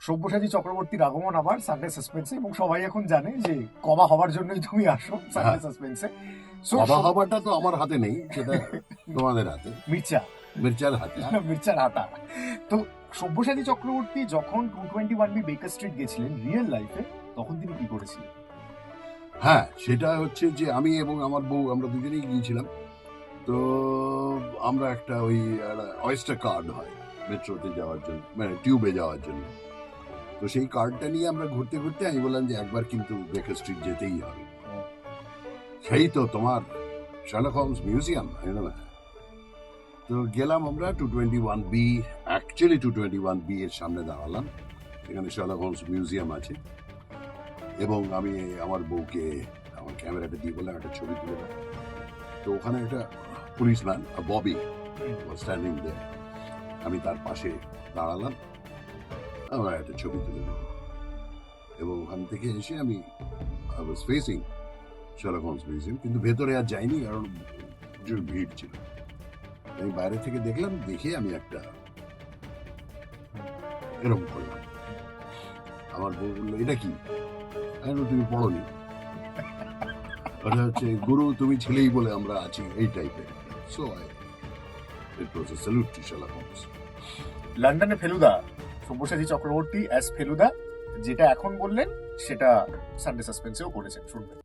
সব্যসাচী চক্রবর্তীর আগমন আবার সানডে সাসপেন্সে, এবং সবাই এখন জানে যে কবা হবার জন্যই তুমি আসো সানডে সাসপেন্সে। কবা হবাটা তো আমার হাতে নেই, সেটা তোমাদের হাতে, মির্চার হাতে। মির্চার হাতা। তো সব্যসাচী চক্রবর্তী যখন 221B বেকার স্ট্রিট গেছিলেন রিয়েল লাইফে, তখন তিনি কি করেছিলেন? হ্যাঁ, সেটা হচ্ছে যে আমি এবং আমার বউ আমরা দুজনেই গিয়েছিলাম। তো আমরা একটা ওই অয়েস্টার কার্ড হয় মেট্রোতে যাওয়ার জন্য, মানে টিউবে যাওয়ার জন্য। তো সেই কার্ডটা নিয়ে আমরা ঘুরতে ঘুরতে আমি বললাম যে একবার কিন্তু বেকার স্ট্রিট যেতেই হবে। সেই তো তোমার শার্লক হোমস মিউজিয়াম, তো গেলাম আমরা 221B, অ্যাকচুয়ালি 221B এর সামনে দাঁড়ালাম। এখানে শার্লক হোমস মিউজিয়াম আছে, এবং আমি আমার বউকে আমার ক্যামেরাটা দিয়ে বললাম একটা ছবি তুলে দাও। তো ওখানে একটা পুলিশম্যান ববি স্ট্যান্ডিং দেয়ার, আমি তার পাশে দাঁড়ালাম, আমরা একটা ছবি তুলে দেব। এবং ওখান থেকে এসে আমি I was facing Sherlock Holmes museum, কিন্তু ভেতরে আর যাইনি কারণ প্রচুর ভিড় ছিল। আমি বাইরে থেকে দেখলাম, দেখে আমি একটা এরকম করলাম। আমার বউ বললো এটা কি? তুমি পড়োনি? ওটা হচ্ছে গুরু তুমি ছেলেই বলে আমরা আছি, এই টাইপের। So it was a salute to Sherlock Holmes. লন্ডনে ফেলুদা, সব্যসাচী চক্রবর্তী অ্যাজ ফেলুদা, যেটা এখন বললেন সেটা সানডে সাসপেন্সেও করেছেন, শুনবেন।